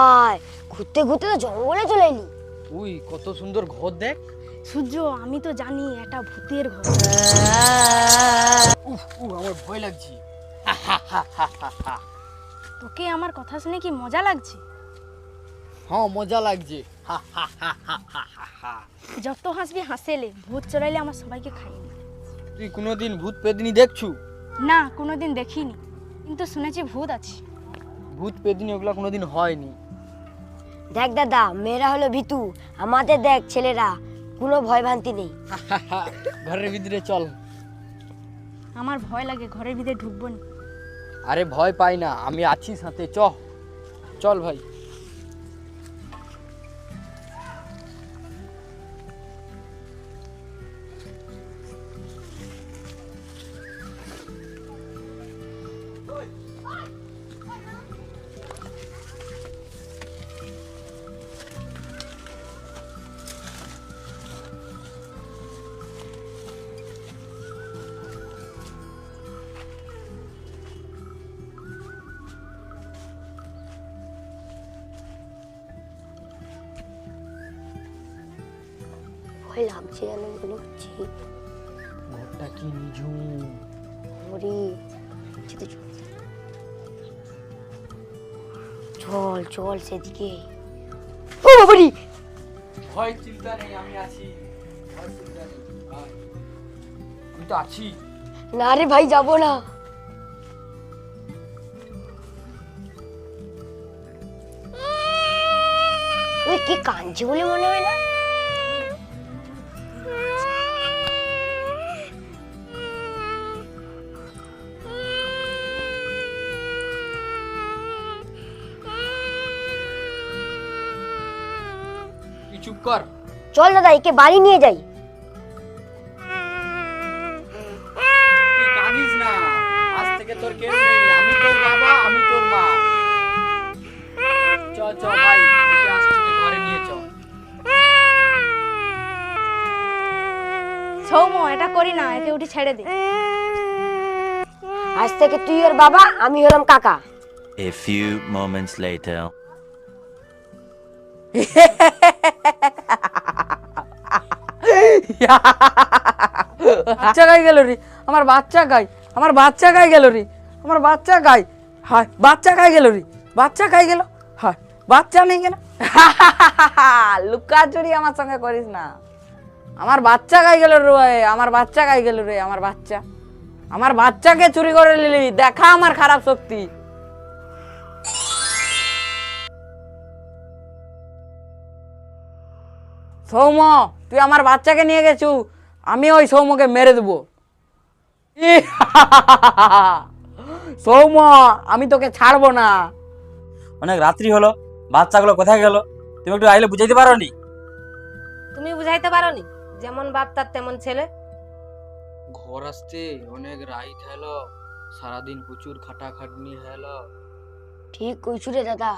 ভাই, ঘুরতে ঘুরতে তো জঙ্গলে চলে এলি। উই কত সুন্দর ঘর দেখ। সূর্য, আমি তো জানি এটা ভূতের ঘর। আমার ভয় লাগছে। তোকে আমার কথা শুনে কি মজা লাগছে? হ্যাঁ মজা লাগছে। যত হাসবি হাসেলে, ভূত চড়াইলে আমার সবাইকে খাইয়ে নি। তুই কোনোদিন ভূত পেতনি দেখছু? না, কোনোদিন দেখিনি, কিন্তু শুনেছি ভূত আছে। ভূত পেতনি ওগুলা কোনোদিন হয়নি। দেখ দাদা, মেয়েরা হলো ভীতু, আমাদের দেখ ছেলেরা, কোনো ভয় ভ্রান্তি নেই। ঘরের ভিতরে চল। আমার ভয় লাগে, ঘরের ভিতরে ঢুকবো না। আরে ভয় পাই না, আমি আছি সাথে, চল ভাই। ভয় লাগছে যেন মনে হচ্ছে। ঘরটা কি নিঝুম। ওরে, চল চল সেদিকে। ও বাবারি, ভয় চিন্তা নেই, আমি আছি। ভয় চিন্তা নেই, আমি তো আছি। না রে ভাই, যাবো না। ওই কি কাঁদছে বলে মনে হয় না। তুই চুপ কর। চল দাদা, একে বাড়ি নিয়ে যাই। তুই কাঁদিস না, আজ থেকে তোর কেউ নেই, আমি তোর বাবা, আমি তোর মা। চ ভাই, একে আজ থেকে ঘরে নিয়ে চ। সৌম্য, এটা করি না, একে উঠে ছেড়ে দে। আজ থেকে তুই ওর বাবা, আমি হলাম কাকা। A few moments later. বাচ্চা গাই গেল রে, আমার বাচ্চা গাই, আমার বাচ্চা গাই গেল রে, আমার বাচ্চা গাই। হায়, বাচ্চা গাই গেল রে, বাচ্চা গাই গেল। হায়, বাচ্চা নেই কেন? লুকাচুরি আমার সঙ্গে করিস না। আমার বাচ্চা গাই গেল রে, আমার বাচ্চা গাই গেল রে, আমার বাচ্চা, আমার বাচ্চাকে চুরি করে নিলি, দেখা আমার খারাপ শক্তি। সৌম্য, তুই আমার বাচ্চাকে নিয়ে গেছু, আমি ওই সৌম্যকে মেরে দেবো। সৌম্য, আমি তোকে ছাড়বো না। অনেক রাত্রি হলো, বাচ্চাগুলো কোথায় গেল? তুমি একটু আইলে বুঝাইতে পারো নি? তুমি বুঝাইতে পারোনি, যেমন বাপ তার তেমন ছেলে। ঘর আসতে অনেক রাইত হলো, সারাদিন প্রচুর খাটাখাটনি হলো। ঠিক কইছু রে দাদা।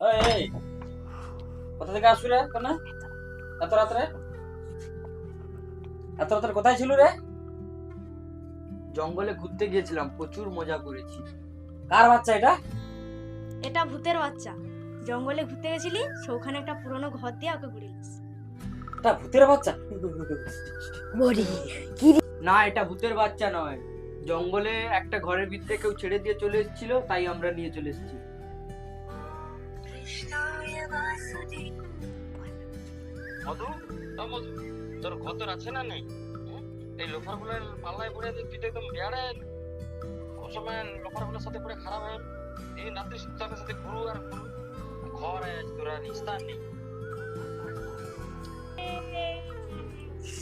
এই, কোথা থেকে আসু রে? কেন এত রাত্রে? এত রাত্রে কোথায় ছিল রে? জঙ্গলে ঘুরতে গিয়েছিলাম, প্রচুর মজা করেছি। কার বাচ্চা এটা? এটা ভূতের বাচ্চা। জঙ্গলে ঘুরতে গেছিলি, সেখানে একটা পুরনো ঘর দিয়ে ওকে ঘুরিয়েছিস। এটা ভূতের বাচ্চা? ওরে, না, এটা ভূতের বাচ্চা নয়। জঙ্গলে একটা ঘরের ভিতরে কেউ ছেড়ে দিয়ে চলে এসেছিল, তাই আমরা নিয়ে চলে এসেছি। মধু, ও মধু, তোর ঘর আছে না নেই? এই লোফারগুলোর পাল্লায় পড়ে তুই তো একদম বেড়ে ও সময় লোফারগুলোর সাথে পড়ে খারাপ হয়। এই রাত্রি তাদের সাথে ঘুরু আর ঘুরু, ঘর আছে তোরা নিস্তার নেই।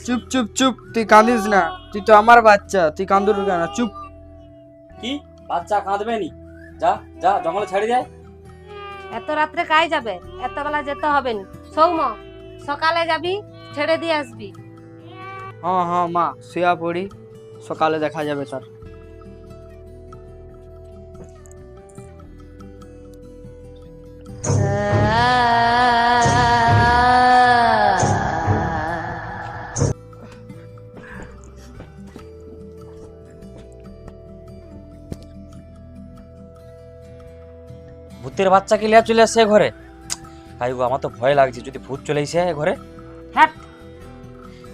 চুপ চুপ চুপ, তুই কাঁদিস না, তুই তো আমার বাচ্চা, তুই কান্দুর কেন? চুপ। কি বাচ্চা কাঁদবে নি? যা যা, জঙ্গলে ছেড়ে দেয়। এত রাত্রে কাই যাবে? এত বেলা যেতে হবে না। সৌম্য, সকালে যাবি, ছেড়ে দিয়ে আসবি। হ্যাঁ মা, শুয়া পড়ি, সকালে দেখা যাবে তার। ভূতের বাচ্চাকে লিয়া চলে আসছে এ ঘরে। ভাই গো আমার তো ভয় লাগছে, যদি ভূত চলে এসে এ ঘরে। হ্যাঁ,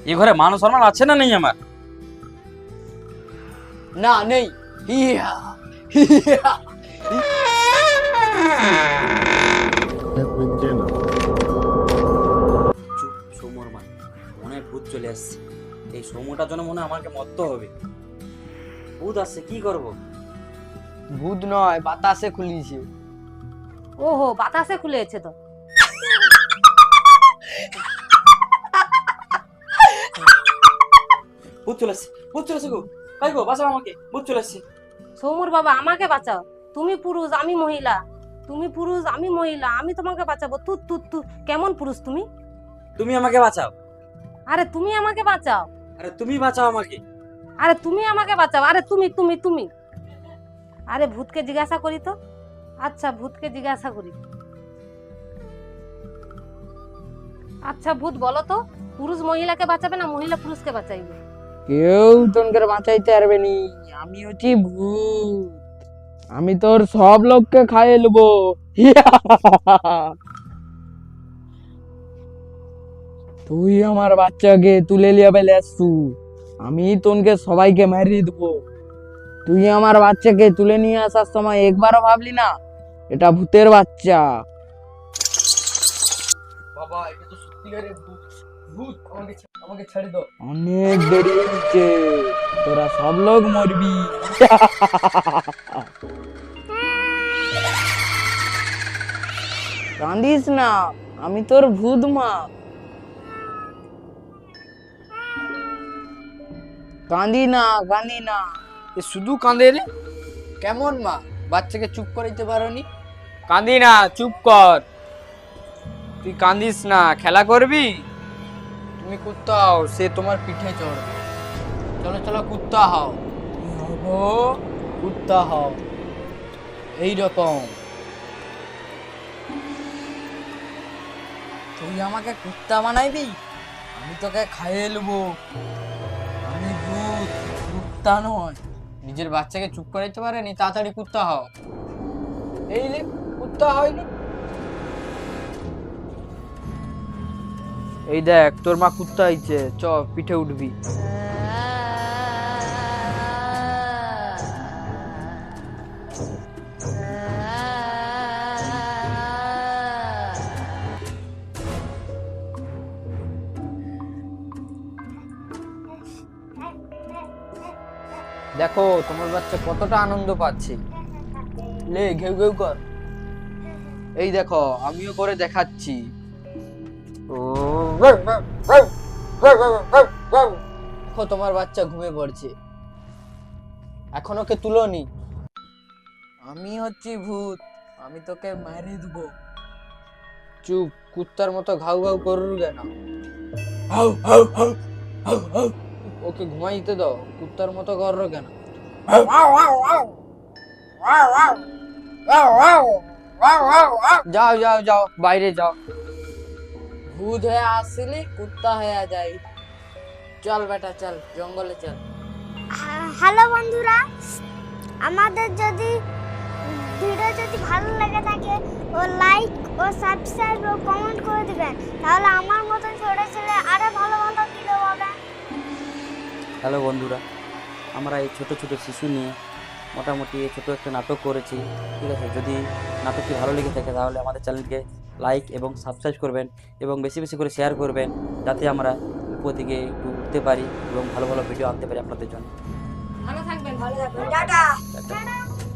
এই ঘরে মান সম্মান আছে না নেই আমার? না নেই। হিয়া চুপ, সৌম্যর মা, মনে হয় ভূত চলে আসছে। এই সৌম্যটার জন্য মনে হয় আমাকে মরতে হবে। ভূত আসছে, কি করব? ভূত নয়, বাতাসে খুলিছে। ওহো, বাতাসে খুলেছে তো। ভূত চলে আসছে, ভূত চলে আসছে গো। ভাই গো বাঁচাও আমাকে, ভূত চলে আসছে। সৌমুর বাবা আমাকে বাঁচাও। তুমি পুরুষ, আমি মহিলা। তুমি পুরুষ, আমি মহিলা। আমি তোমাকে বাঁচাবো। তু তু তু কেমন পুরুষ তুমি? তুমি আমাকে বাঁচাও। আরে তুমি আমাকে বাঁচাও। আরে তুমি বাঁচাও আমাকে। আরে তুমি আমাকে বাঁচাও। আরে তুমি তুমি তুমি আরে ভূতকে জিজ্ঞাসা করি তো। আচ্ছা ভূতকে জিজ্ঞাসা করি। আচ্ছা ভূত বলো তো, পুরুষ মহিলাকে বাঁচাবে না মহিলা পুরুষকে বাঁচাইবে? কেউ তোনকে বাঁচাইতে পারবে নি। আমি হচ্ছি ভূত, আমি তোর সব লোককে খাইয়ে নেবো। তুই আমার বাচ্চাকে তুলে লিয়ে বেলে আসছু, আমি তোনকে সবাইকে মারিয়ে দেবো। তুই আমার বাচ্চাকে তুলে নিয়ে আসার সময় একবারও ভাবলি না এটা ভূতের বাচ্চা? বাবা এটা তো সত্যিকারের ভূত। ভূত আমাকে ছেড়ে দাও। অনেক দেরি হচ্ছে, তোরা সব লোক মরবি। কান্দিস না, আমি তোর ভূত মা। কান্দি না, কান্দি না। এ শুধু কাঁদে রে। কেমন মা, বাচ্চাকে চুপ করাইতে পারোনি? কাঁদি না, চুপ কর। তুই কাঁদিস না, খেলা করবি? তুমি কুত্তা হও, সে তোমার পিঠে চড়বে। চলো চলো কুত্তা হও। হবো কুত্তা হও এইরকম। তুই আমাকে কুত্তা বানাইবি, আমি তোকে খাইয়ে নেবো। আমি ভূত, কুত্তা নয়। নিজের বাচ্চাকে চুপ করাইতে পারেনি, তাড়াতাড়ি কুত্তা হও। এই লে কুত্তা হয়নি। এই দেখ তোর মা কুত্তা আইছে, চ পিঠে উঠবি। দেখো তোমার বাচ্চা কতটা আনন্দ পাচ্ছে। লে ঘেউ ঘেউ কর। এই দেখো আমিও করে দেখাচ্ছি। দেখো তোমার বাচ্চা ঘুমিয়ে পড়ছে, এখন ওকে তুলোনি। আমি হচ্ছি ভূত, আমি তোকে মারিয়ে দেবো। চুপ, কুত্তার মতো ঘাউ ঘাউ করুর কেন? ওকে ঘুমাইতে দাও, কুত্তার মতো করো কেন? যাও যাও যাও, বাইরে যাও। ভূত হয়ে আসলি কুত্তা হয়ে যাই। চল বেটা চল, জঙ্গলে চল। হ্যালো বন্ধুরা, আমাদের যদি ভিডিও যদি ভালো লেগে থাকে ও লাইক ও সাবস্ক্রাইব ও কমেন্ট করে দিবেন, তাহলে আমার মতন ছোট ছেলে আরো ভালো ভালো ভিডিও পাবেন। হ্যালো বন্ধুরা, আমরা এই ছোট ছোট শিশু নিয়ে মোটামুটি ছোট একটা নাটক করেছি। ঠিক আছে, যদি নাটকটি ভালো লেগে থাকে তাহলে আমাদের চ্যানেলকে লাইক এবং সাবস্ক্রাইব করবেন এবং বেশি বেশি করে শেয়ার করবেন, যাতে আমরা উপর দিকে একটু উঠতে পারি এবং ভালো ভালো ভিডিও আনতে পারি আপনাদের জন্য। ভালো থাকবেন। টাটা। টাটা।